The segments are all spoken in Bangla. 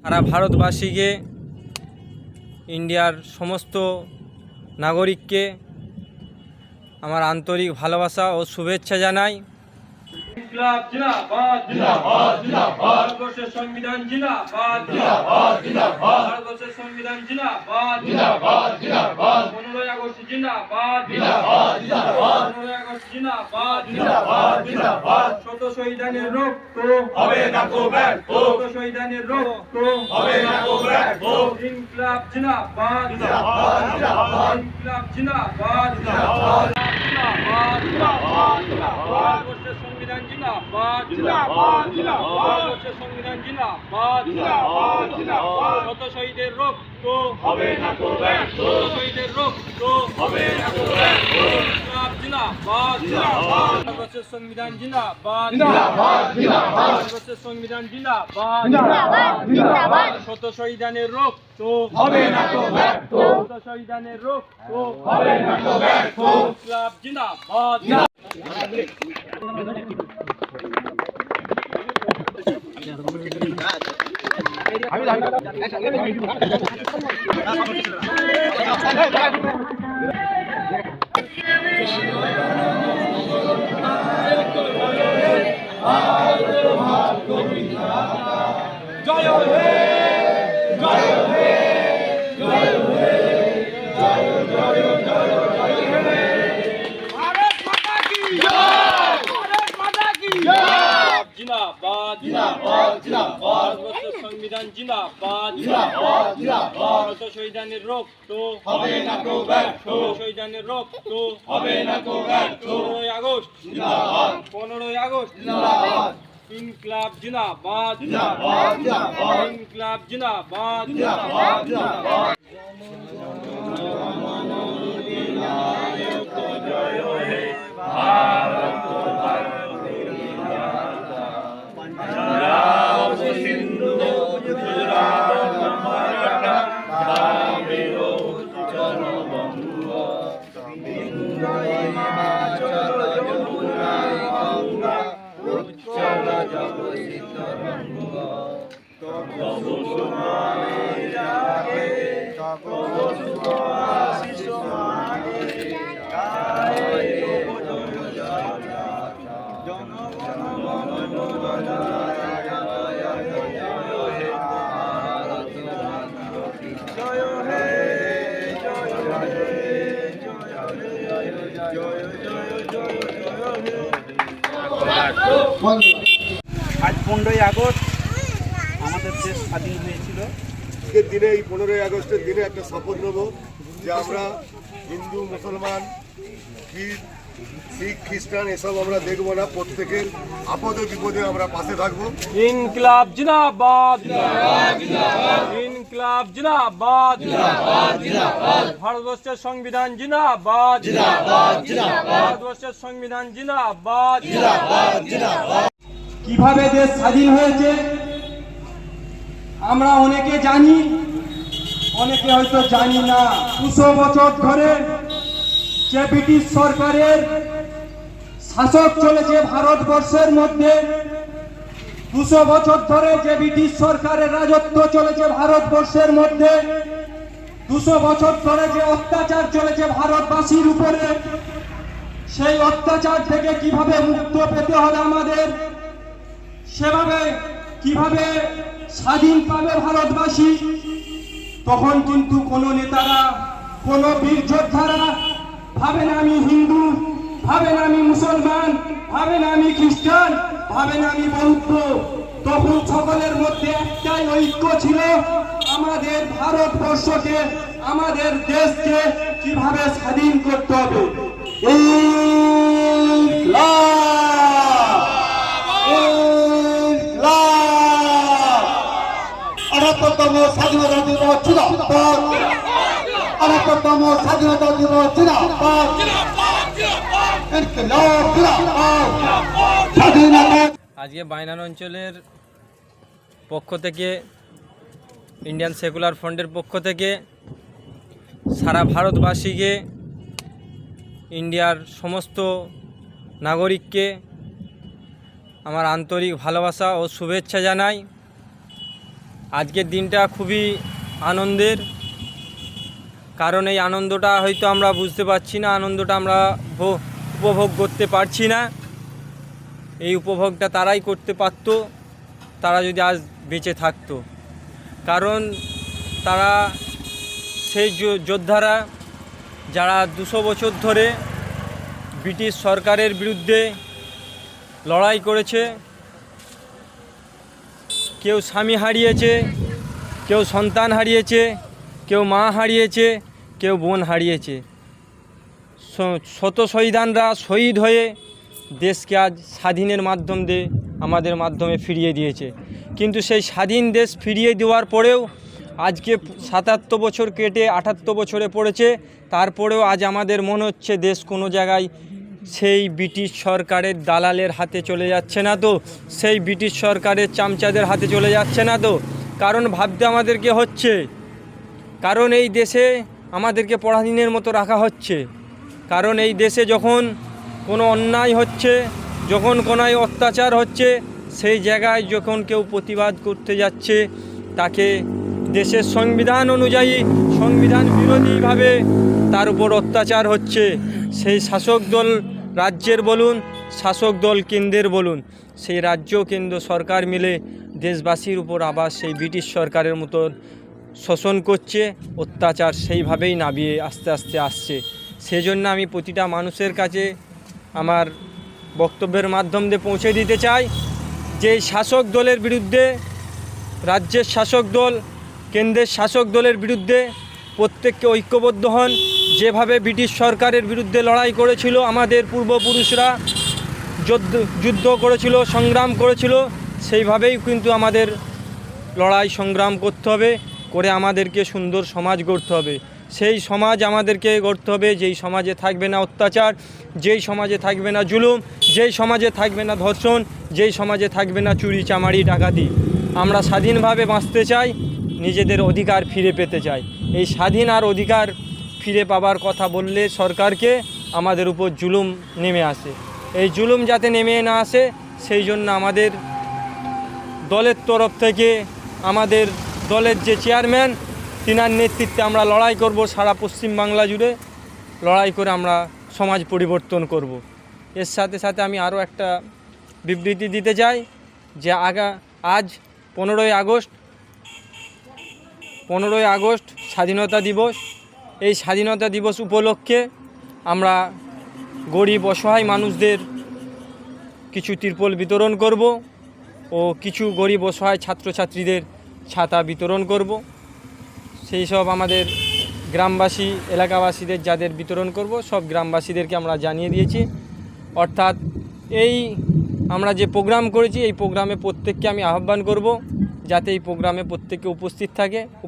সারা ভারতবাসীকে, ইন্ডিয়ার সমস্ত নাগরিককে আমার আন্তরিক ভালোবাসা ও শুভেচ্ছা জানাই। ইনকিলাব জিন্দাবাদ জিন্দাবাদ জিন্দাবাদ ভারতবর্ষের সংবিধান জিন্দাবাদ জিন্দাবাদ জিন্দাবাদ ভারতবর্ষের সংবিধান জিন্দাবাদ জিন্দাবাদ জিন্দাবাদ 15ই আগস্ট জিন্দাবাদ জিন্দাবাদ জিন্দাবাদ 15ই আগস্ট জিন্দাবাদ জিন্দাবাদ জিন্দাবাদ শত শহীদানের রক্ত হবে না কো ব্যর্থ শত শহীদানের রক্ত হবে না কো ব্যর্থ ইনকিলাব জিন্দাবাদ জিন্দাবাদ জিন্দাবাদ ইনকিলাব জিন্দাবাদ জিন্দাবাদ জিন্দাবাদ জিন্দাবাদ সংবিধান জিন্দাবাদ জিন্দাবাদ জিন্দাবাদ ভারতবর্ষের সংবিধান জিন্দাবাদ জিন্দাবাদ জিন্দাবাদ শত শহীদের রক্ত হবে না কো ব্যর্থ শত শহীদের রক্ত হবে না কো ব্যর্থ ইনকিলাব জিন্দাবাদ জিন্দাবাদ ভারতবর্ষের সংবিধান জিন্দাবাদ জিন্দাবাদ জিন্দাবাদ ভারতবর্ষের সংবিধান জিন্দাবাদ জিন্দাবাদ জিন্দাবাদ শত শহীদানের রক্ত হবে না কো ব্যর্থ শত শহীদানের রক্ত হবে না কো ব্যর্থ ইনকিলাব জিন্দাবাদ জয় হে জয় হে জয় হে জয় জয় জয় জয় হে ভারত মাতা কি জয় ভারত মাতা কি জয় জিন্দাবাদ জিন্দাবাদ জিন্দাবাদ ভারতবর্ষের সংবিধান জিন্দাবাদ জিন্দাবাদ জিন্দাবাদ শত শহীদানের রক্ত হবে না কো ব্যর্থ শহীদানের রক্ত হবে না কো ব্যর্থ 15ই আগস্ট জিন্দাবাদ 15ই আগস্ট জিন্দাবাদ ইনকিলাব জিন্দাবাদ জিন্দাবাদ জিন্দাবাদ ইনকিলাব জিন্দাবাদ জিন্দাবাদ জিন্দাবাদ জয় হে ভারত पंजाब सिंधु गुजरात मराठा कावेरी उच्चल बंग हिमाचल यमुना गंगा उच्चल जगति तरंग तब सुमाने जागे तब सुआशीष मागे गाए আজ 15ই আগস্ট আমাদের দেশ স্বাধীন হয়েছিল। আজকের দিনে এই 15ই আগস্টের দিনে একটা শপথ নেব যে আমরা হিন্দু মুসলমান শিখ খ্রিস্টান এসব আমরা দেখবো না, প্রত্যেকের আপদে বিপদে আমরা পাশে থাকবো। ইনকিলাব জিন্দাবাদ ইনকিলাব জিন্দাবাদ ভারতবর্ষের সংবিধান জিন্দাবাদ ভারতবর্ষের সংবিধান জিন্দাবাদ। কিভাবে দেশ স্বাধীন হয়েছে আমরা অনেকে জানি, অনেকে হয়তো জানি না। 200 বছর ধরে যে ব্রিটিশ সরকারের শাসক চলেছে ভারতবর্ষের মধ্যে, 200 বছর ধরে যে ব্রিটিশ সরকারের রাজত্ব চলেছে ভারতবর্ষের মধ্যে, 200 বছর ধরে যে অত্যাচার চলেছে ভারতবাসীর উপরে, সেই অত্যাচার থেকে কিভাবে মুক্ত পেতে হবে আমাদের, সেভাবে কিভাবে স্বাধীন পাবে ভারতবাসী, তখন কিন্তু কোনো নেতারা, কোনো বীর যোদ্ধারা ভাবেন আমি হিন্দু, ভাবেন আমি মুসলমান, ভাবেন আমি খ্রিস্টান, ভাবেন আমি বৌদ্ধ। তখন সকলের মধ্যে একটাই ঐক্য ছিল, আমাদের ভারতবর্ষকে, আমাদের দেশকে কিভাবে স্বাধীন করতে হবে। আঠাত্তরতম স্বাধীনতা দিবস জিন্দাবাদ, আঠাত্তরতম স্বাধীনতা দিবস জিন্দাবাদ, ইনকিলাব জিন্দাবাদ, স্বাধীনতা। আজকে বাইনান অঞ্চলের পক্ষ থেকে, ইন্ডিয়ান সেকুলার ফ্রন্টের পক্ষ থেকে সারা ভারতবাসীকে, ইন্ডিয়ার সমস্ত নাগরিককে আমার আন্তরিক ভালোবাসা ও শুভেচ্ছা জানাই। আজকের দিনটা খুবই আনন্দের, কারণ এই আনন্দটা হয়তো আমরা বুঝতে পারছি না, আনন্দটা আমরা উপভোগ করতে পারছি না। এই উপভোগটা তারাই করতে পারত, তারা যদি আজ বেঁচে থাকতো। কারণ তারা সেই যোদ্ধারা যারা 200 বছর ধরে ব্রিটিশ সরকারের বিরুদ্ধে লড়াই করেছে, কেউ স্বামী হারিয়েছে, কেউ সন্তান হারিয়েছে, কেউ মা হারিয়েছে, কেউ বোন হারিয়েছে। শত শহীদানরা শহীদ হয়ে দেশকে আজ স্বাধীনের মাধ্যম দিয়ে আমাদের মাধ্যমে ফিরিয়ে দিয়েছে। কিন্তু সেই স্বাধীন দেশ ফিরিয়ে দেওয়ার পরেও আজকে 77 বছর কেটে 78 বছরে পড়েছে, তারপরেও আজ আমাদের মনে হচ্ছে দেশ কোনো জায়গায় সেই ব্রিটিশ সরকারের দালালের হাতে চলে যাচ্ছে না তো, সেই ব্রিটিশ সরকারের চামচাদের হাতে চলে যাচ্ছে না তো। কারণ ভাবতে আমাদেরকে হচ্ছে, কারণ এই দেশে আমাদেরকে পরাধীনের মতো রাখা হচ্ছে। কারণ এই দেশে যখন কোনো অন্যায় হচ্ছে, যখন কোনো অত্যাচার হচ্ছে, সেই জায়গায় যখন কেউ প্রতিবাদ করতে যাচ্ছে, তাকে দেশের সংবিধান অনুযায়ী সংবিধান বিরোধীভাবে তার উপর অত্যাচার হচ্ছে। সেই শাসক দল রাজ্যের বলুন, শাসক দল কেন্দ্রের বলুন, সেই রাজ্য কেন্দ্র সরকার মিলে দেশবাসীর উপর আবার সেই ব্রিটিশ সরকারের মতন শোষণ করছে, অত্যাচার সেইভাবেই নামিয়ে আস্তে আস্তে আসছে। সেজন্য আমি প্রতিটা মানুষের কাছে আমার বক্তব্যের মাধ্যম দিয়ে পৌঁছে দিতে চাই যে শাসক দলের বিরুদ্ধে, রাজ্যের শাসক দল, কেন্দ্রের শাসক দলের বিরুদ্ধে প্রত্যেককে ঐক্যবদ্ধ হন। যেভাবে ব্রিটিশ সরকারের বিরুদ্ধে লড়াই করেছিল আমাদের পূর্বপুরুষরা, যুদ্ধ করেছিল, সংগ্রাম করেছিল, সেইভাবেই কিন্তু আমাদের লড়াই সংগ্রাম করতে হবে, করে আমাদেরকে সুন্দর সমাজ গড়তে হবে। সেই সমাজ আমাদেরকে গড়তে হবে যেই সমাজে থাকবে না অত্যাচার, যেই সমাজে থাকবে না জুলুম, যেই সমাজে থাকবে না ধর্ষণ, যেই সমাজে থাকবে না চুরি চামারি ডাকাতি। আমরা স্বাধীনভাবে বাঁচতে চাই, নিজেদের অধিকার ফিরে পেতে চাই। এই স্বাধীন আর অধিকার ফিরে পাবার কথা বললে সরকারকে আমাদের উপর জুলুম নেমে আসে। এই জুলুম যাতে নেমে না আসে সেই জন্য আমাদের দলের তরফ থেকে, আমাদের দলের যে চেয়ারম্যান, তিনার নেতৃত্বে আমরা লড়াই করব। সারা পশ্চিমবাংলা জুড়ে লড়াই করে আমরা সমাজ পরিবর্তন করব। এর সাথে সাথে আমি আরও একটা বিবৃতি দিতে চাই যে আজ 15ই আগস্ট স্বাধীনতা দিবস। এই স্বাধীনতা দিবস উপলক্ষে আমরা গরিব অসহায় মানুষদের কিছু তিরপল বিতরণ করব ও কিছু গরিব অসহায় ছাত্রছাত্রীদের ছাতা বিতরণ করব। সেই সব আমাদের গ্রামবাসী, এলাকাবাসীদের যাদের বিতরণ করব, সব গ্রামবাসীদেরকে আমরা জানিয়ে দিয়েছি। অর্থাৎ এই আমরা যে প্রোগ্রাম করেছি, এই প্রোগ্রামে প্রত্যেককে আমি আহ্বান করব যাতে এই প্রোগ্রামে প্রত্যেককে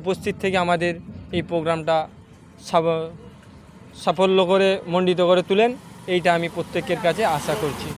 উপস্থিত থেকে আমাদের এই প্রোগ্রামটা সাফল্য করে মণ্ডিত করে তুলেন, এইটা আমি প্রত্যেকের কাছে আশা করছি।